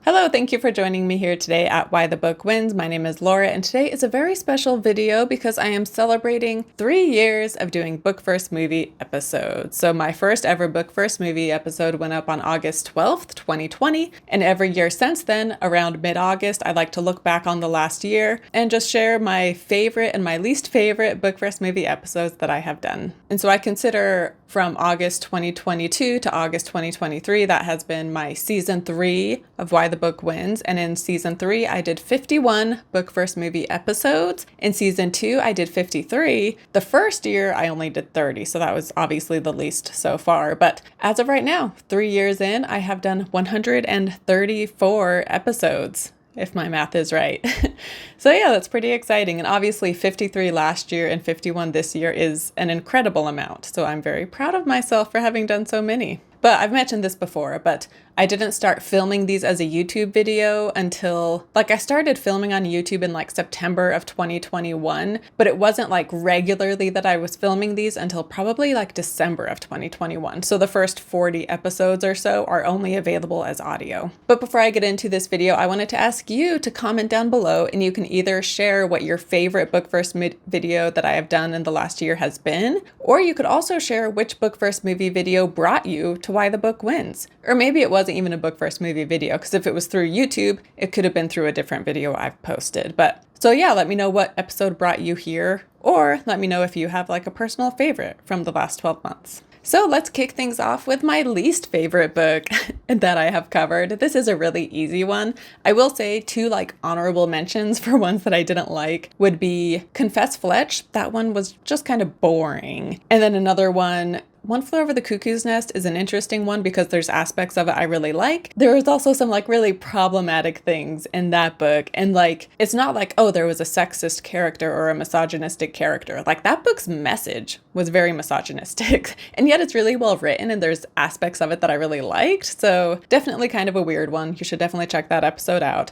Hello, thank you for joining me here today at Why the Book Wins. My name is Laura, and today is a very special video because I am celebrating 3 years of doing Book First Movie episodes. So my first ever Book First Movie episode went up on August 12th, 2020, and every year since then, around mid-August, I like to look back on the last year and just share my favorite and my least favorite Book First Movie episodes that I have done. And so I consider from August 2022 to August 2023, that has been my season 3 of Why the Book Wins. And in season 3, I did 51 Book First Movie episodes. In season 2, I did 53. The first year, I only did 30. So that was obviously the least so far. But as of right now, 3 years in, I have done 134 episodes, if my math is right. So yeah, that's pretty exciting. And obviously 53 last year and 51 this year is an incredible amount. So I'm very proud of myself for having done so many. But I've mentioned this before, but I didn't start filming these as a YouTube video until, I started filming on YouTube in September of 2021, but it wasn't regularly that I was filming these until probably December of 2021. So the first 40 episodes or so are only available as audio. But before I get into this video, I wanted to ask you to comment down below, and you can either share what your favorite Book First video that I have done in the last year has been, or you could also share which Book First movie video brought you to Why the Book Wins. Or maybe it wasn't even a Book First movie video, because if it was through YouTube, it could have been through a different video I've posted. But so yeah, let me know what episode brought you here, or let me know if you have a personal favorite from the last 12 months. So let's kick things off with my least favorite book that I have covered. This is a really easy one. I will say 2 honorable mentions for ones that I didn't like would be Confess Fletch. That one was just kind of boring. And then another one, One Flew Over the Cuckoo's Nest, is an interesting one because there's aspects of it I really like. There is also some really problematic things in that book. And it's not oh, there was a sexist character or a misogynistic character. That book's message was very misogynistic. And yet it's really well written and there's aspects of it that I really liked. So definitely kind of a weird one. You should definitely check that episode out.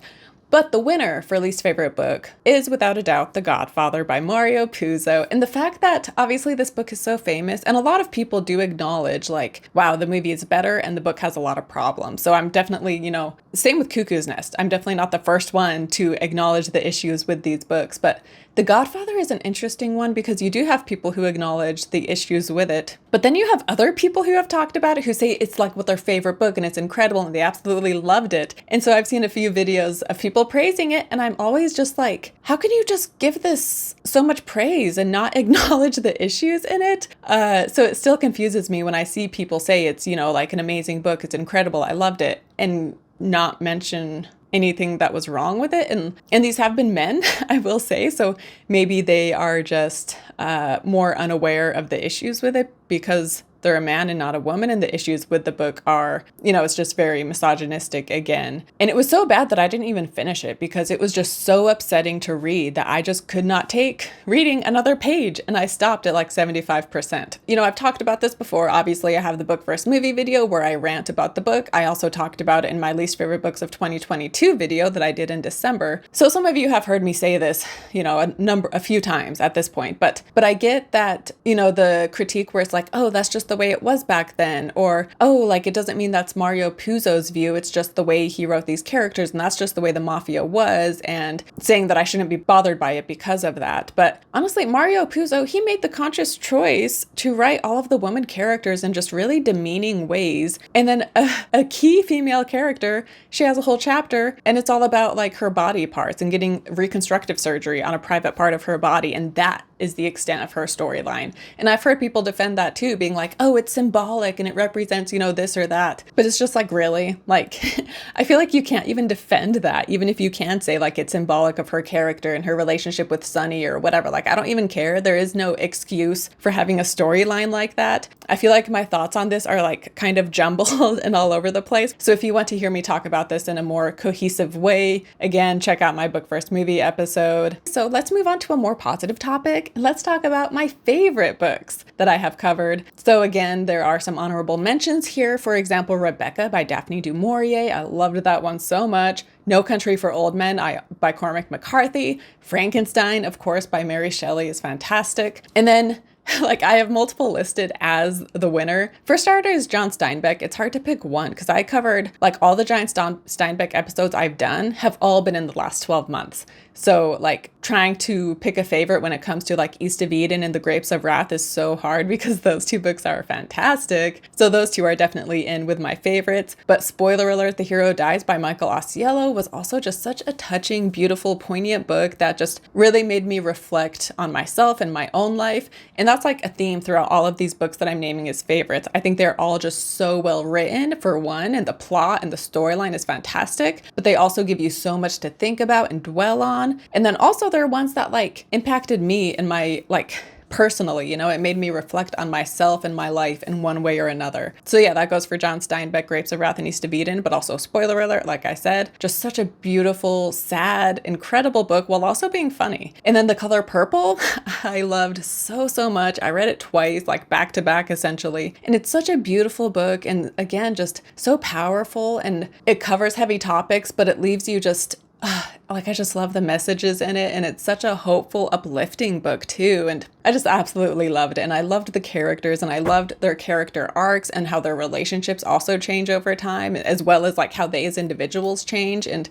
But the winner for least favorite book is without a doubt The Godfather by Mario Puzo. And the fact that obviously this book is so famous and a lot of people do acknowledge wow, the movie is better and the book has a lot of problems. So I'm definitely, same with Cuckoo's Nest. I'm definitely not the first one to acknowledge the issues with these books, but The Godfather is an interesting one because you do have people who acknowledge the issues with it, but then you have other people who have talked about it who say it's what their favorite book and it's incredible and they absolutely loved it. And so I've seen a few videos of people praising it and I'm always just how can you just give this so much praise and not acknowledge the issues in it? So it still confuses me when I see people say it's, an amazing book, it's incredible, I loved it, and not mention anything that was wrong with it. And these have been men, I will say. So maybe they are just more unaware of the issues with it because they're a man and not a woman. And the issues with the book are, it's just very misogynistic again. And it was so bad that I didn't even finish it because it was just so upsetting to read that I just could not take reading another page. And I stopped at 75%. I've talked about this before. Obviously, I have the Book First movie video where I rant about the book. I also talked about it in my least favorite books of 2022 video that I did in December. So some of you have heard me say this, a few times at this point. But I get that, the critique where it's oh, that's just the way it was back then, or it doesn't mean that's Mario Puzo's view, it's just the way he wrote these characters and that's just the way the mafia was, and saying that I shouldn't be bothered by it because of that. But honestly, Mario Puzo, he made the conscious choice to write all of the women characters in just really demeaning ways, and then a key female character, she has a whole chapter and it's all about her body parts and getting reconstructive surgery on a private part of her body, and that is the extent of her storyline. And I've heard people defend that too, being oh, it's symbolic and it represents, this or that. But it's just really? I feel you can't even defend that, even if you can say it's symbolic of her character and her relationship with Sonny or whatever. I don't even care. There is no excuse for having a storyline like that. I feel my thoughts on this are kind of jumbled and all over the place. So if you want to hear me talk about this in a more cohesive way, again, check out my Book First movie episode. So let's move on to a more positive topic. Let's talk about my favorite books that I have covered. So again, there are some honorable mentions here. For example, Rebecca by Daphne du Maurier. I loved that one so much. No Country for Old Men by Cormac McCarthy. Frankenstein, of course, by Mary Shelley is fantastic. And then Like, I have multiple listed as the winner. For starters, John Steinbeck. It's hard to pick one because I covered like all the John Steinbeck episodes I've done have all been in the last 12 months. So like trying to pick a favorite when it comes to like East of Eden and The Grapes of Wrath is so hard because those two books are fantastic. So those two are definitely in with my favorites. But spoiler alert, The Hero Dies by Michael Ausiello was also just such a touching, beautiful, poignant book that just really made me reflect on myself and my own life. And that's like a theme throughout all of these books that I'm naming as favorites. I think they're all just so well written, for one, and the plot and the storyline is fantastic, but they also give you so much to think about and dwell on. And then also there are ones that like impacted me in my like personally, you know, it made me reflect on myself and my life in one way or another. So yeah, that goes for John Steinbeck, Grapes of Wrath and East of Eden, but also spoiler alert, like I said, just such a beautiful, sad, incredible book while also being funny. And then The Color Purple, I loved so much. I read it twice, like back to back essentially. And it's such a beautiful book. And again, just so powerful, and it covers heavy topics, but it leaves you just like, I just love the messages in it, and it's such a hopeful, uplifting book too, and I just absolutely loved it. And I loved the characters, and I loved their character arcs and how their relationships also change over time, as well as like how they as individuals change. And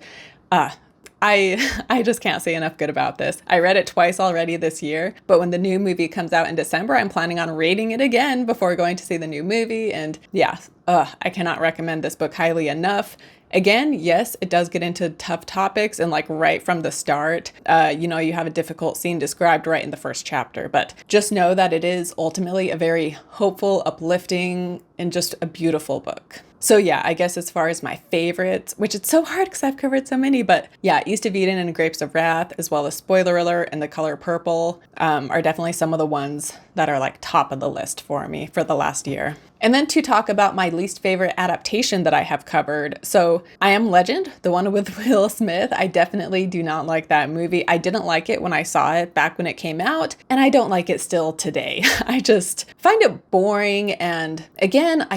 I just can't say enough good about this. I read it twice already this year, but when the new movie comes out in December, I'm planning on reading it again before going to see the new movie. And yeah, I cannot recommend this book highly enough. Again, yes, it does get into tough topics, and like right from the start, you know, you have a difficult scene described right in the first chapter, but just know that it is ultimately a very hopeful, uplifting, and just a beautiful book. So yeah, I guess as far as my favorites, which it's so hard because I've covered so many, but yeah, East of Eden and Grapes of Wrath, as well as spoiler alert and The Color Purple, are definitely some of the ones that are like top of the list for me for the last year. And then to talk about my least favorite adaptation that I have covered. So I Am Legend, the one with Will Smith. I definitely do not like that movie. I didn't like it when I saw it back when it came out, and I don't like it still today. I just find it boring. And again,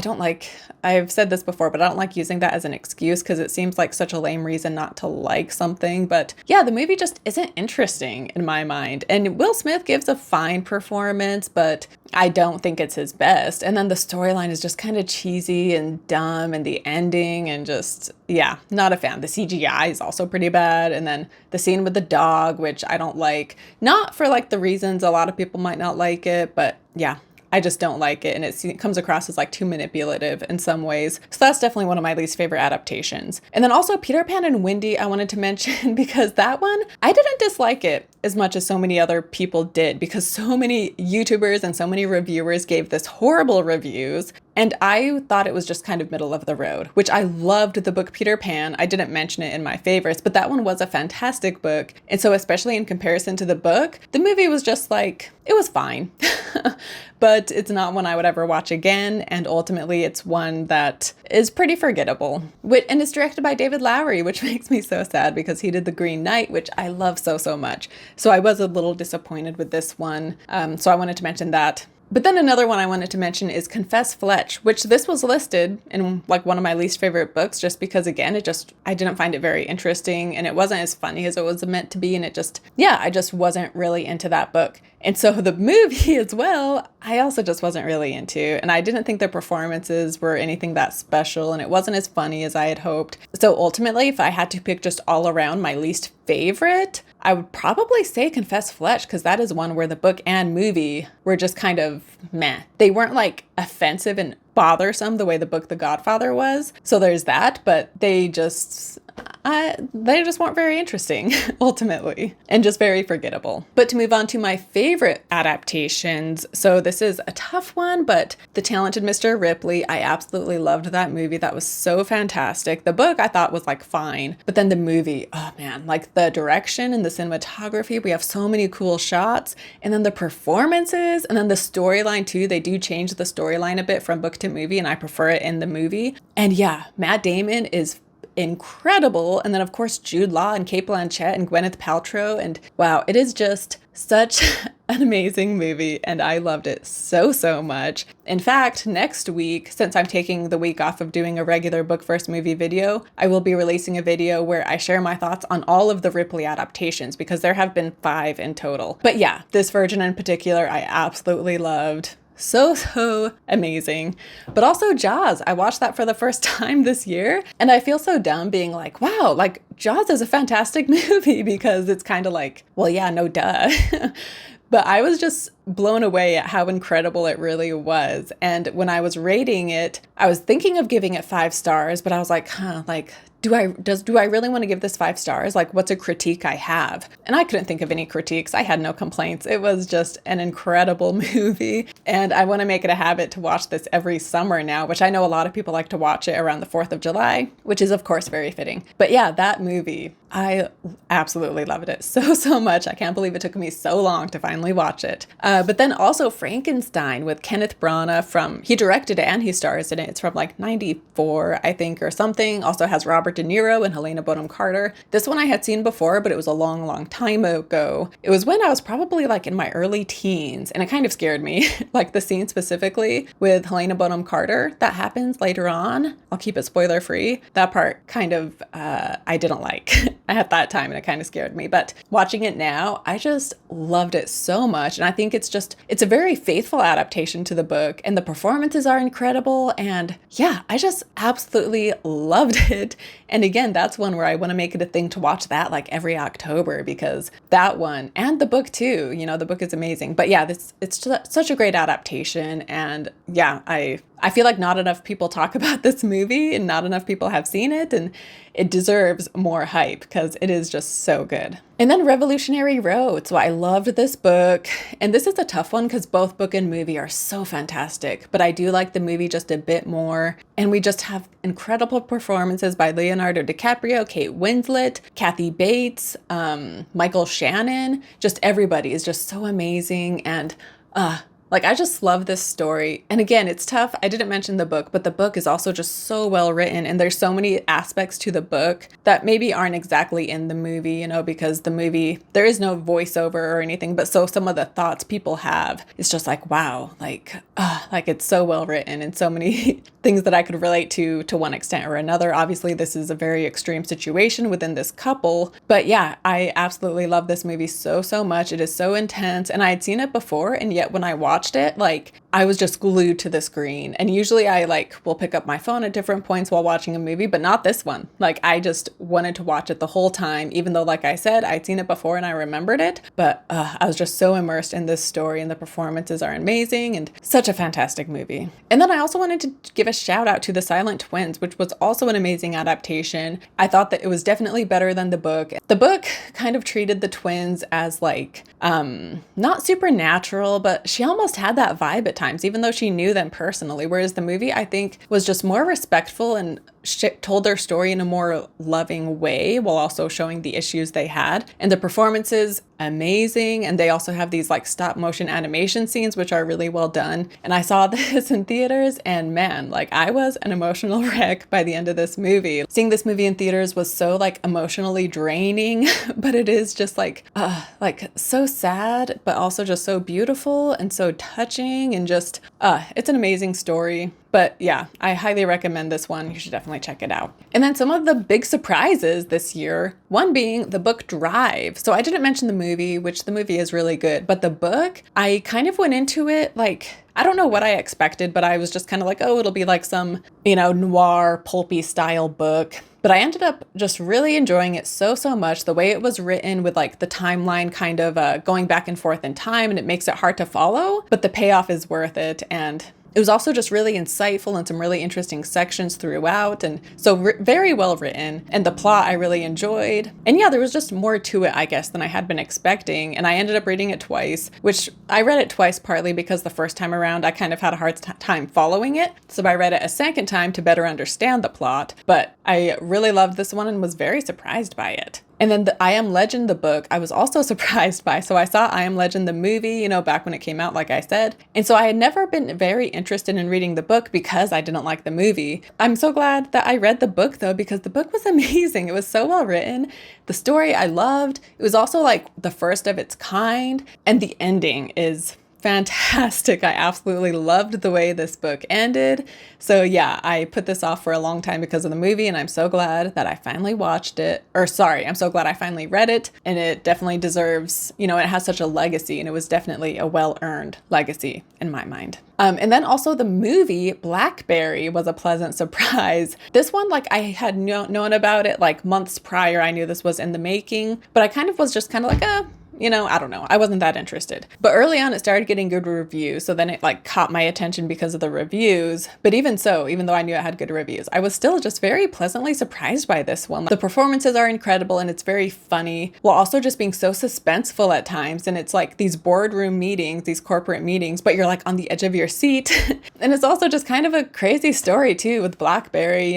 I've said this before, but I don't like using that as an excuse because it seems like such a lame reason not to like something. But yeah, the movie just isn't interesting in my mind. And Will Smith gives a fine performance, but I don't think it's his best. And then the storyline is just kind of cheesy and dumb, and the ending, and just, yeah, not a fan. The CGI is also pretty bad. And then the scene with the dog, which I don't like, not for like the reasons a lot of people might not like it, but yeah, I just don't like it, and it comes across as like too manipulative in some ways. So that's definitely one of my least favorite adaptations. And then also Peter Pan and Wendy I wanted to mention because that one, I didn't dislike it as much as so many other people did, because so many YouTubers and so many reviewers gave this horrible reviews. And I thought it was just kind of middle of the road, which I loved the book Peter Pan. I didn't mention it in my favorites, but that one was a fantastic book. And so especially in comparison to the book, the movie was just like, it was fine. But it's not one I would ever watch again. And ultimately, it's one that is pretty forgettable. And it's directed by David Lowery, which makes me so sad because he did The Green Knight, which I love so much. So I was a little disappointed with this one. So I wanted to mention that. But then another one I wanted to mention is Confess Fletch, which this was listed in like one of my least favorite books, just because, again, I didn't find it very interesting, and it wasn't as funny as it was meant to be. And I just wasn't really into that book. And so the movie as well, I also just wasn't really into, and I didn't think the performances were anything that special, and it wasn't as funny as I had hoped. So ultimately, if I had to pick just all around my least favorite, I would probably say Confess Fletch, because that is one where the book and movie were just kind of meh. They weren't like offensive and bothersome the way the book The Godfather was. So there's that, but they just weren't very interesting ultimately, and just very forgettable. But to move on to my favorite adaptations, so this is a tough one, but The Talented Mr. Ripley, I absolutely loved that movie. That was so fantastic. The book I thought was like fine, but then the movie, oh man, like the direction and the cinematography, we have so many cool shots, and then the performances, and then the storyline too. They do change the storyline a bit from book to movie, and I prefer it in the movie. And yeah, Matt Damon is incredible. And then, of course, Jude Law and Cate Blanchett and Gwyneth Paltrow. And wow, it is just such an amazing movie, and I loved it so, so much. In fact, next week, since I'm taking the week off of doing a regular Book First movie video, I will be releasing a video where I share my thoughts on all of the Ripley adaptations, because there have been 5 in total. But yeah, this version in particular, I absolutely loved. So amazing. But also Jaws. I watched that for the first time this year, and I feel so dumb being like, wow, like Jaws is a fantastic movie, because it's kind of like, well, yeah, no duh. But I was just blown away at how incredible it really was. And when I was rating it, I was thinking of giving it 5 stars, but I was like, do I really want to give this 5 stars? Like, what's a critique I have? And I couldn't think of any critiques. I had no complaints. It was just an incredible movie. And I want to make it a habit to watch this every summer now, which I know a lot of people like to watch it around the 4th of July, which is of course very fitting. But yeah, that movie, I absolutely loved it so much. I can't believe it took me so long to finally watch it. But then also Frankenstein with Kenneth Branagh he directed it and he stars in it. It's from like 94, I think, or something. Also has Robert De Niro and Helena Bonham Carter. This one I had seen before, but it was a long time ago. It was when I was probably like in my early teens, and it kind of scared me. Like the scene specifically with Helena Bonham Carter that happens later on. I'll keep it spoiler free. That part kind of, I didn't like at that time, and it kind of scared me. But watching it now, I just loved it so much. And I think it's a very faithful adaptation to the book, and the performances are incredible. And yeah, I just absolutely loved it. And again, that's one where I want to make it a thing to watch that like every October, because that one and the book too, the book is amazing. But yeah, it's just such a great adaptation. And yeah, I feel like not enough people talk about this movie, and not enough people have seen it, and it deserves more hype because it is just so good. And then Revolutionary Road. So I loved this book, and this is a tough one because both book and movie are so fantastic, but I do like the movie just a bit more. And we just have incredible performances by Leonardo DiCaprio, Kate Winslet, Kathy Bates, Michael Shannon. Just everybody is just so amazing. And I just love this story. And again, it's tough. I didn't mention the book, but the book is also just so well written. And there's so many aspects to the book that maybe aren't exactly in the movie, because the movie, there is no voiceover or anything. But so some of the thoughts people have, it's just like, wow, like it's so well written, and so many things that I could relate to one extent or another. Obviously, this is a very extreme situation within this couple. But yeah, I absolutely love this movie so much. It is so intense. And I had seen it before, and yet when I watched it, I was just glued to the screen. And usually I will pick up my phone at different points while watching a movie, but not this one. I just wanted to watch it the whole time, even though, like I said, I'd seen it before and I remembered it. But I was just so immersed in this story, and the performances are amazing, and such a fantastic movie. And then I also wanted to give a shout out to The Silent Twins, which was also an amazing adaptation. I thought that it was definitely better than the book. The book kind of treated the twins as not supernatural, but she almost had that vibe at times, even though she knew them personally. Whereas the movie, I think, was just more respectful and told their story in a more loving way, while also showing the issues they had. And the performances, amazing. And they also have these stop motion animation scenes, which are really well done. And I saw this in theaters, and man, I was an emotional wreck by the end of this movie. Seeing this movie in theaters was so emotionally draining, but it is just so sad, but also just so beautiful and so touching, and just it's an amazing story. But yeah, I highly recommend this one. You should definitely check it out. And then some of the big surprises this year, one being the book Drive. So I didn't mention the movie, which the movie is really good, but the book, I kind of went into it I don't know what I expected, but I was just kind of oh, it'll be some, noir, pulpy style book. But I ended up just really enjoying it so much. The way it was written with the timeline kind of going back and forth in time, and it makes it hard to follow, but the payoff is worth it. And it was also just really insightful, and some really interesting sections throughout. And so very well written, and the plot I really enjoyed. And yeah, there was just more to it, I guess, than I had been expecting. And I ended up reading it twice, which I read it twice partly because the first time around I kind of had a hard time following it. So I read it a second time to better understand the plot. But I really loved this one and was very surprised by it. And then the I Am Legend, the book, I was also surprised by. So I saw I Am Legend, the movie, back when it came out, like I said. And so I had never been very interested in reading the book because I didn't like the movie. I'm so glad that I read the book though, because the book was amazing. It was so well written. The story I loved. It was also like the first of its kind. And the ending is fantastic. I absolutely loved the way this book ended. So yeah, I put this off for a long time because of the movie, and I'm so glad that I finally watched it. I'm so glad I finally read it, and it definitely deserves, it has such a legacy, and it was definitely a well-earned legacy in my mind. And then also the movie Blackberry was a pleasant surprise. This one, like I had known about it like months prior. I knew this was in the making, but I kind of was just kind of like, I don't know. I wasn't that interested. But early on, it started getting good reviews. So then it like caught my attention because of the reviews. But even so, even though I knew it had good reviews, I was still just very pleasantly surprised by this one. The performances are incredible and it's very funny, while also just being so suspenseful at times. And it's like these boardroom meetings, these corporate meetings, but you're like on the edge of your seat. And it's also just kind of a crazy story too with BlackBerry,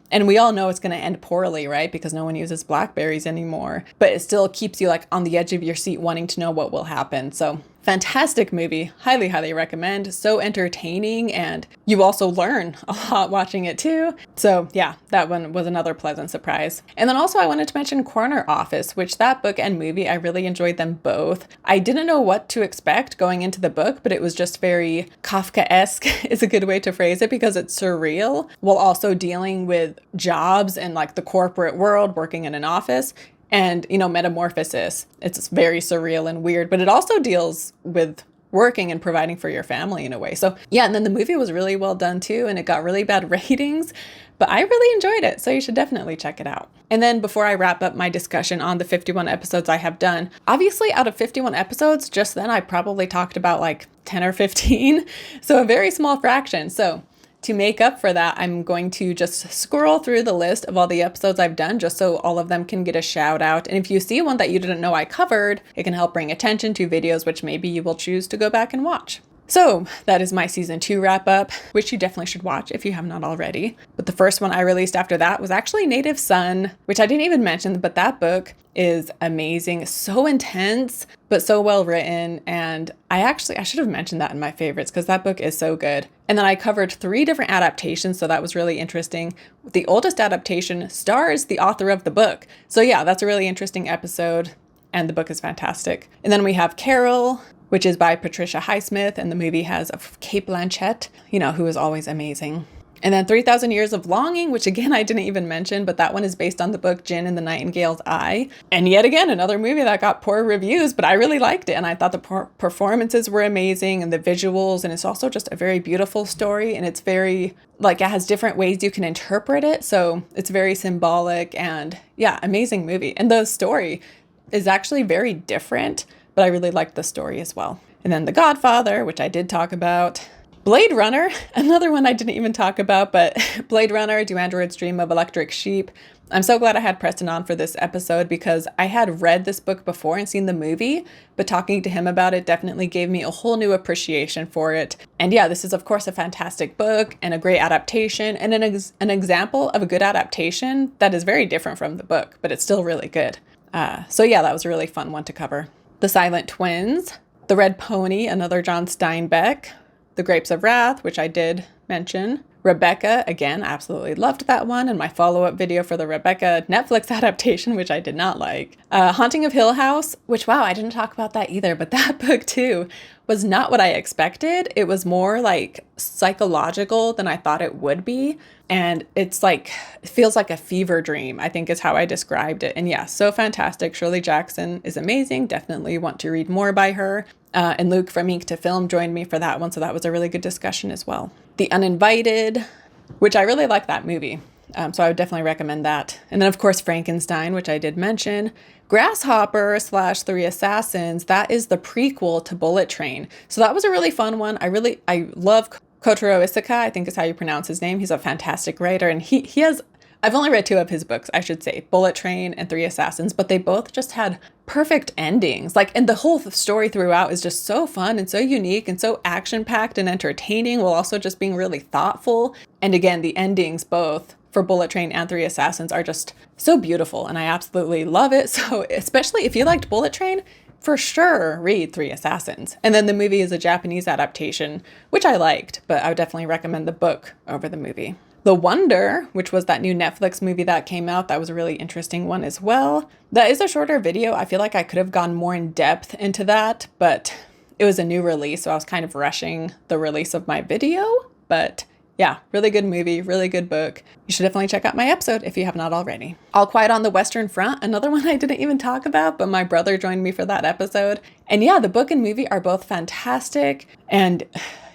and we all know it's going to end poorly, right? Because no one uses Blackberries anymore, but it still keeps you like on the edge of your seat wanting to know what will happen. So fantastic movie. Highly, highly recommend. So entertaining, and you also learn a lot watching it too. So yeah, that one was another pleasant surprise. And then also I wanted to mention Corner Office, which that book and movie, I really enjoyed them both. I didn't know what to expect going into the book, but it was just very Kafka-esque is a good way to phrase it, because it's surreal while also dealing with jobs and like the corporate world, working in an office. And, metamorphosis. It's very surreal and weird, but it also deals with working and providing for your family in a way. So yeah, and then the movie was really well done too, and it got really bad ratings, but I really enjoyed it. So you should definitely check it out. And then before I wrap up my discussion on the 51 episodes I have done, obviously out of 51 episodes, just then I probably talked about like 10 or 15. So a very small fraction. So to make up for that, I'm going to just scroll through the list of all the episodes I've done just so all of them can get a shout out. And if you see one that you didn't know I covered, it can help bring attention to videos which maybe you will choose to go back and watch. So that is my season 2 wrap up, which you definitely should watch if you have not already. But the first one I released after that was actually Native Son, which I didn't even mention, but that book is amazing. So intense, but so well written. And I should have mentioned that in my favorites because that book is so good. And then I covered 3 different adaptations, so that was really interesting. The oldest adaptation stars the author of the book. So yeah, that's a really interesting episode, and the book is fantastic. And then we have Carol, which is by Patricia Highsmith, and the movie has Cate Blanchett, who is always amazing. And then 3,000 Years of Longing, which again, I didn't even mention, but that one is based on the book Jin and the Nightingale's Eye. And yet again, another movie that got poor reviews, but I really liked it. And I thought the performances were amazing and the visuals, and it's also just a very beautiful story. And it's very, it has different ways you can interpret it. So it's very symbolic and yeah, amazing movie. And the story is actually very different, but I really liked the story as well. And then The Godfather, which I did talk about. Blade Runner, another one I didn't even talk about, but Blade Runner, Do Androids Dream of Electric Sheep. I'm so glad I had Preston on for this episode because I had read this book before and seen the movie, but talking to him about it definitely gave me a whole new appreciation for it. And yeah, this is of course a fantastic book and a great adaptation and an example of a good adaptation that is very different from the book, but it's still really good. So yeah, that was a really fun one to cover. The Silent Twins, The Red Pony, another John Steinbeck, The Grapes of Wrath, which I did mention. Rebecca, again, absolutely loved that one, and my follow-up video for the Rebecca Netflix adaptation, which I did not like. Haunting of Hill House, which, wow, I didn't talk about that either, but that book too was not what I expected. It was more like psychological than I thought it would be. And it's like, it feels like a fever dream, I think is how I described it. And yeah, so fantastic. Shirley Jackson is amazing. Definitely want to read more by her. And Luke from Ink to Film joined me for that one. So that was a really good discussion as well. The Uninvited, which I really like that movie. So I would definitely recommend that. And then of course, Frankenstein, which I did mention. Grasshopper / Three Assassins, that is the prequel to Bullet Train. So that was a really fun one. I love Kotaro Isaka, I think is how you pronounce his name. He's a fantastic writer, and he has, I've only read 2 of his books, I should say, Bullet Train and Three Assassins, but they both just had perfect endings. And the whole story throughout is just so fun and so unique and so action-packed and entertaining, while also just being really thoughtful. And again, the endings both for Bullet Train and Three Assassins are just so beautiful, and I absolutely love it. So especially if you liked Bullet Train, for sure read Three Assassins. And then the movie is a Japanese adaptation, which I liked, but I would definitely recommend the book over the movie. The Wonder, which was that new Netflix movie that came out, that was a really interesting one as well. That is a shorter video. I feel like I could have gone more in depth into that, but it was a new release, so I was kind of rushing the release of my video. But yeah, really good movie, really good book. You should definitely check out my episode if you have not already. All Quiet on the Western Front, another one I didn't even talk about, but my brother joined me for that episode. And yeah, the book and movie are both fantastic. And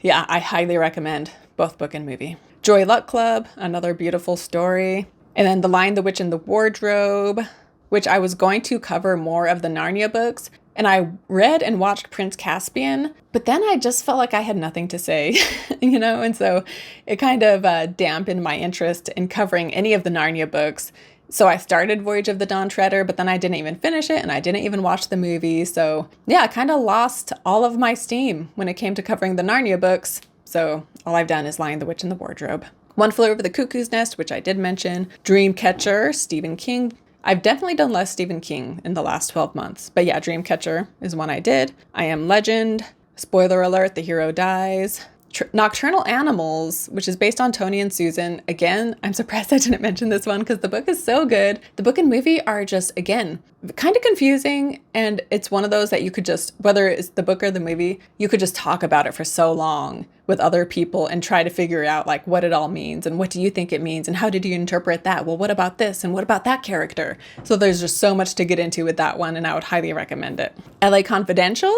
yeah, I highly recommend both book and movie. Joy Luck Club, another beautiful story. And then The Lion, the Witch, and the Wardrobe, which I was going to cover more of the Narnia books. And I read and watched Prince Caspian, but then I just felt like I had nothing to say, and so it kind of dampened my interest in covering any of the Narnia books. So I started Voyage of the Dawn Treader, but then I didn't even finish it, and I didn't even watch the movie. So yeah, I kind of lost all of my steam when it came to covering the Narnia books. So all I've done is Lion, the Witch, and the Wardrobe. One Flew Over the Cuckoo's Nest, which I did mention. Dreamcatcher, Stephen King. I've definitely done less Stephen King in the last 12 months. But yeah, Dreamcatcher is one I did. I Am Legend. Spoiler alert, the hero dies. Nocturnal Animals, which is based on Tony and Susan. Again, I'm surprised I didn't mention this one because the book is so good. The book and movie are just, again, kind of confusing. And it's one of those that you could just, whether it's the book or the movie, you could just talk about it for so long with other people and try to figure out like what it all means and what do you think it means and how did you interpret that? Well, what about this and what about that character? So there's just so much to get into with that one, and I would highly recommend it. LA Confidential,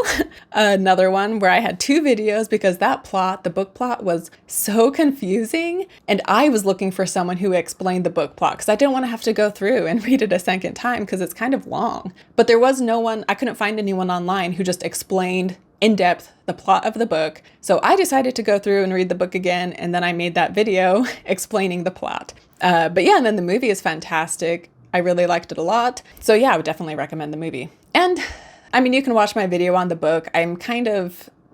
another one where I had two videos because that plot, the book plot, was so confusing, and I was looking for someone who explained the book plot because I didn't want to have to go through and read it a second time because it's kind of long. But there was no one, I couldn't find anyone online who just explained in depth the plot of the book. So I decided to go through and read the book again, and then I made that video explaining the plot. But yeah, and then the movie is fantastic. I really liked it a lot. So yeah, I would definitely recommend the movie. And I mean, you can watch my video on the book.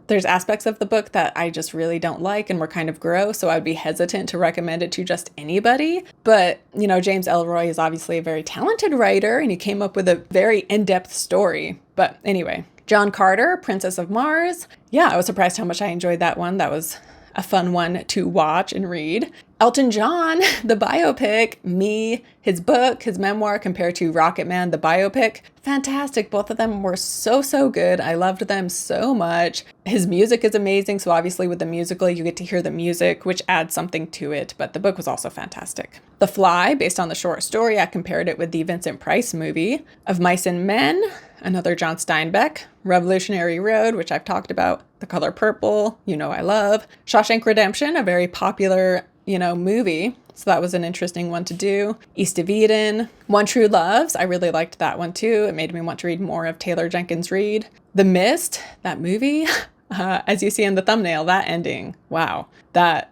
There's aspects of the book that I just really don't like and were kind of gross, so I'd be hesitant to recommend it to just anybody. But, James Ellroy is obviously a very talented writer, and he came up with a very in-depth story. But anyway, John Carter, Princess of Mars. Yeah, I was surprised how much I enjoyed that one. That was a fun one to watch and read. Elton John, the biopic, Me, his book, his memoir compared to Rocket Man, the biopic. Fantastic. Both of them were so, so good. I loved them so much. His music is amazing. So obviously with the musical, you get to hear the music, which adds something to it. But the book was also fantastic. The Fly, based on the short story, I compared it with the Vincent Price movie. Of Mice and Men, another John Steinbeck. Revolutionary Road, which I've talked about. The Color Purple, I love. Shawshank Redemption, a very popular movie. So that was an interesting one to do. East of Eden. One True Loves. I really liked that one too. It made me want to read more of Taylor Jenkins Reid. The Mist, that movie. As you see in the thumbnail, that ending. Wow. I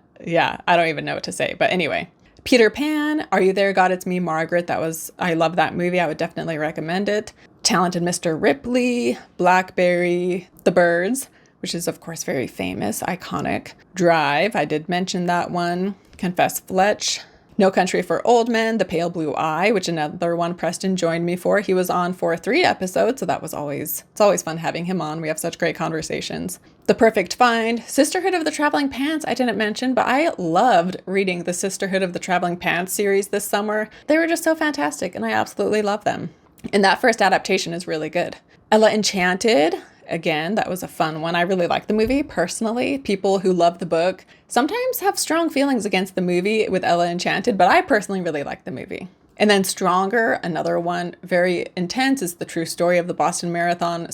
don't even know what to say. But anyway. Peter Pan. Are You There, God? It's Me, Margaret. I love that movie. I would definitely recommend it. Talented Mr. Ripley. Blackberry. The Birds, which is of course very famous, iconic. Drive. I did mention that one. Confess Fletch. No Country for Old Men, The Pale Blue Eye, which another one Preston joined me for. He was on for 3 episodes, so it's always fun having him on. We have such great conversations. The Perfect Find, Sisterhood of the Traveling Pants, I didn't mention, but I loved reading the Sisterhood of the Traveling Pants series this summer. They were just so fantastic, and I absolutely love them. And that first adaptation is really good. Ella Enchanted. Again, that was a fun one. I really like the movie personally. People who love the book sometimes have strong feelings against the movie with Ella Enchanted, but I personally really like the movie. And then Stronger, another one, very intense, is the true story of the Boston Marathon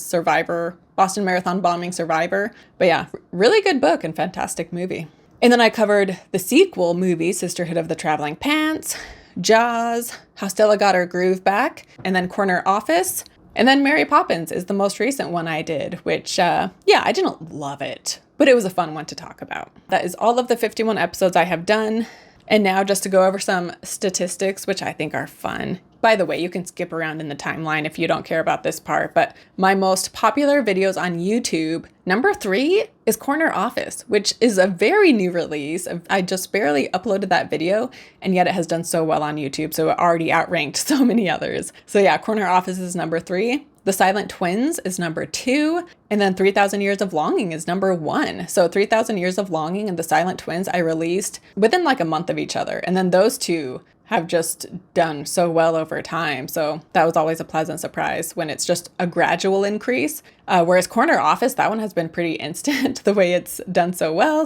bombing survivor. But yeah, really good book and fantastic movie. And then I covered the sequel movie, Sisterhood of the Traveling Pants, Jaws, How Stella Got Her Groove Back, and then Corner Office. And then Mary Poppins is the most recent one I did, which, I didn't love it, but it was a fun one to talk about. That is all of the 51 episodes I have done. And now just to go over some statistics, which I think are fun. By the way, you can skip around in the timeline if you don't care about this part, but my most popular videos on YouTube, number 3 is Corner Office, which is a very new release. I just barely uploaded that video, and yet it has done so well on YouTube, so it already outranked so many others. So yeah, Corner Office is number 3. The Silent Twins is number 2, and then 3,000 Years of Longing is number 1. So 3,000 Years of Longing and The Silent Twins I released within like a month of each other, and then those two have just done so well over time. So that was always a pleasant surprise when it's just a gradual increase. Whereas Corner Office, that one has been pretty instant the way it's done so well.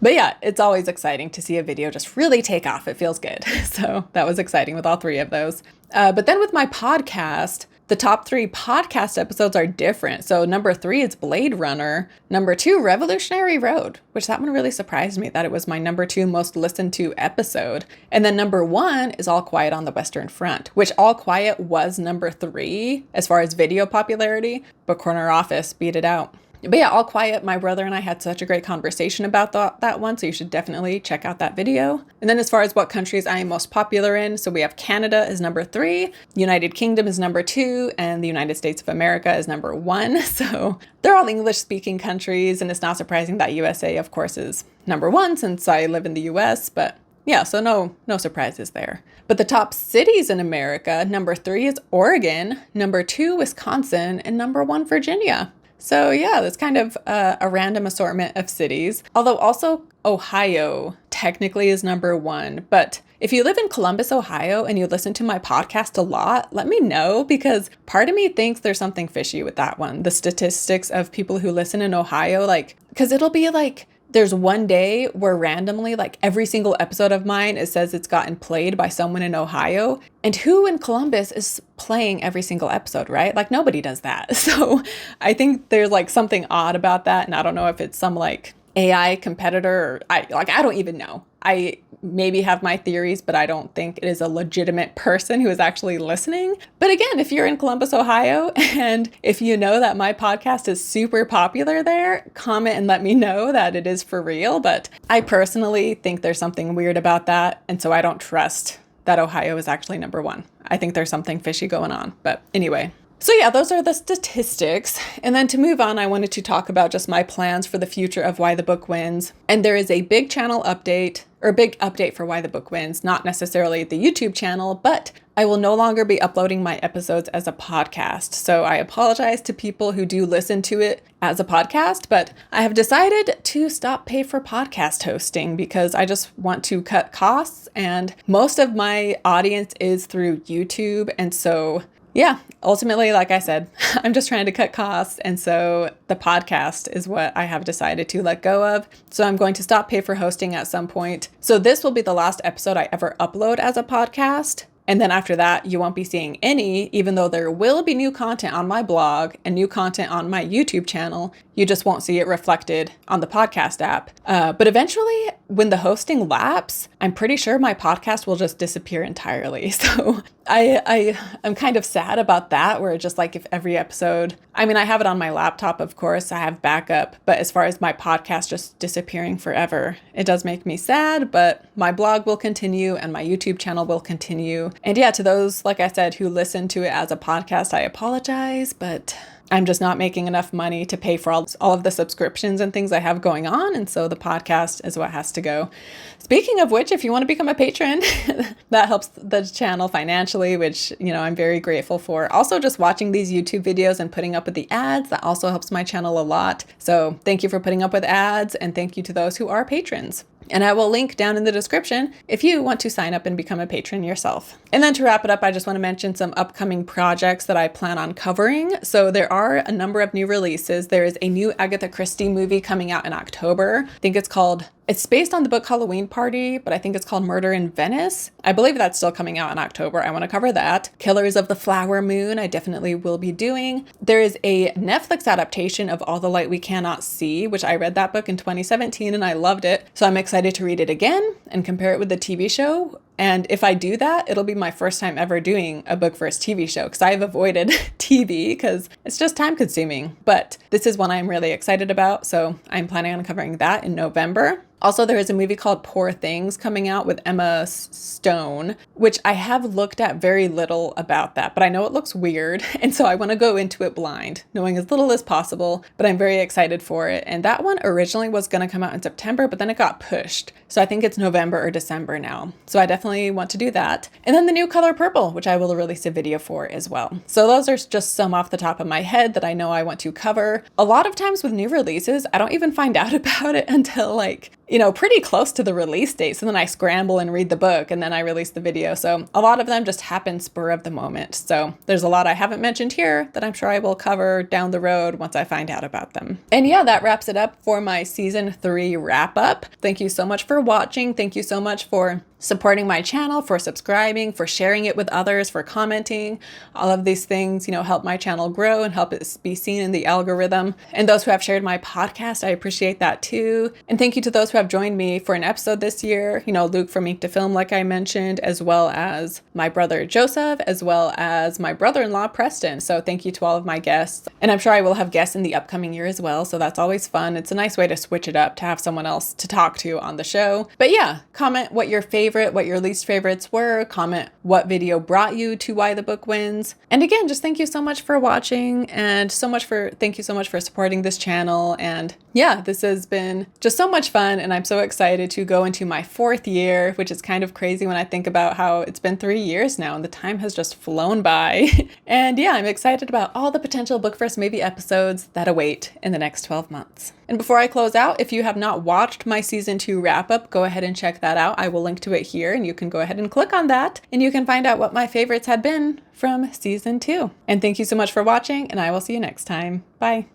But yeah, it's always exciting to see a video just really take off. It feels good. So that was exciting with all 3 of those. But then with my podcast, the top 3 podcast episodes are different. So number 3 is Blade Runner. Number 2, Revolutionary Road, which that one really surprised me that it was my number 2 most listened to episode. And then number 1 is All Quiet on the Western Front, which All Quiet was number 3 as far as video popularity, but Corner Office beat it out. But yeah, All Quiet, my brother and I had such a great conversation about that one, so you should definitely check out that video. And then as far as what countries I am most popular in, so we have Canada is number 3, United Kingdom is number 2, and the United States of America is number 1. So they're all English-speaking countries, and it's not surprising that USA, of course, is number 1 since I live in the US, but yeah, so no surprises there. But the top cities in America, number 3 is Oregon, number 2, Wisconsin, and number 1, Virginia. So yeah, that's kind of a random assortment of cities, although also Ohio technically is number 1. But if you live in Columbus, Ohio, and you listen to my podcast a lot, let me know, because part of me thinks there's something fishy with that one. The statistics of people who listen in Ohio, because it'll be like, there's one day where randomly, like every single episode of mine, it says it's gotten played by someone in Ohio. And who in Columbus is playing every single episode, right? Like nobody does that. So I think there's like something odd about that. And I don't know if it's some like AI competitor or I don't even know. I maybe have my theories, but I don't think it is a legitimate person who is actually listening. But again, if you're in Columbus, Ohio, and if you know that my podcast is super popular there, comment and let me know that it is for real. But I personally think there's something weird about that. And so I don't trust that Ohio is actually number 1. I think there's something fishy going on. But anyway. So yeah, those are the statistics. And then to move on, I wanted to talk about just my plans for the future of Why the Book Wins. And there is a big channel update, or a big update for Why the Book Wins, not necessarily the YouTube channel, but I will no longer be uploading my episodes as a podcast. So I apologize to people who do listen to it as a podcast, but I have decided to stop pay for podcast hosting because I just want to cut costs, and most of my audience is through YouTube. And so yeah, ultimately, like I said, I'm just trying to cut costs. And so the podcast is what I have decided to let go of. So I'm going to stop pay for hosting at some point. So this will be the last episode I ever upload as a podcast. And then after that, you won't be seeing any, even though there will be new content on my blog and new content on my YouTube channel. You just won't see it reflected on the podcast app. But eventually, when the hosting laps, I'm pretty sure my podcast will just disappear entirely. So I'm kind of sad about that, where just like if every episode, I mean, I have it on my laptop, of course, I have backup, but as far as my podcast just disappearing forever, it does make me sad, but my blog will continue and my YouTube channel will continue. And yeah, to those, like I said, who listen to it as a podcast, I apologize, but I'm just not making enough money to pay for all of the subscriptions and things I have going on. And so the podcast is what has to go. Speaking of which, if you want to become a patron, that helps the channel financially, which, I'm very grateful for. Also, just watching these YouTube videos and putting up with the ads, that also helps my channel a lot. So thank you for putting up with ads, and thank you to those who are patrons. And I will link down in the description if you want to sign up and become a patron yourself. And then to wrap it up, I just want to mention some upcoming projects that I plan on covering. So there are a number of new releases. There is a new Agatha Christie movie coming out in October. I think it's based on the book Halloween Party, but I think it's called Murder in Venice. I believe that's still coming out in October. I want to cover that. Killers of the Flower Moon, I definitely will be doing. There is a Netflix adaptation of All the Light We Cannot See, which I read that book in 2017 and I loved it. So I'm excited to read it again and compare it with the TV show. And if I do that, it'll be my first time ever doing a book first TV show, because I've avoided TV because it's just time consuming. But this is one I'm really excited about, so I'm planning on covering that in November. Also, there is a movie called Poor Things coming out with Emma Stone, which I have looked at very little about that, but I know it looks weird. And so I want to go into it blind, knowing as little as possible, but I'm very excited for it. And that one originally was going to come out in September, but then it got pushed. So I think it's November or December now. So I definitely want to do that. And then The New Color Purple, which I will release a video for as well. So those are just some off the top of my head that I know I want to cover. A lot of times with new releases, I don't even find out about it until pretty close to the release date. So then I scramble and read the book and then I release the video. So a lot of them just happen spur of the moment. So there's a lot I haven't mentioned here that I'm sure I will cover down the road once I find out about them. And yeah, that wraps it up for my season 3 wrap up. Thank you so much for watching. Thank you so much for supporting my channel, for subscribing, for sharing it with others, for commenting. All of these things, help my channel grow and help it be seen in the algorithm. And those who have shared my podcast, I appreciate that too. And thank you to those who have joined me for an episode this year. Luke from Ink to Film, like I mentioned, as well as my brother Joseph, as well as my brother-in-law Preston. So thank you to all of my guests. And I'm sure I will have guests in the upcoming year as well. So that's always fun. It's a nice way to switch it up, to have someone else to talk to on the show. But yeah, comment what your least favorites were. Comment what video brought you to Why the Book Wins. And again, just thank you so much for watching, and thank you so much for supporting this channel. And yeah, this has been just so much fun, and I'm so excited to go into my 4th year, which is kind of crazy when I think about how it's been 3 years now and the time has just flown by. And yeah, I'm excited about all the potential Book First Maybe episodes that await in the next 12 months. And before I close out, if you have not watched my season 2 wrap up, go ahead and check that out. I will link to it here, and you can go ahead and click on that, and you can find out what my favorites had been from season 2. And thank you so much for watching, and I will see you next time. Bye.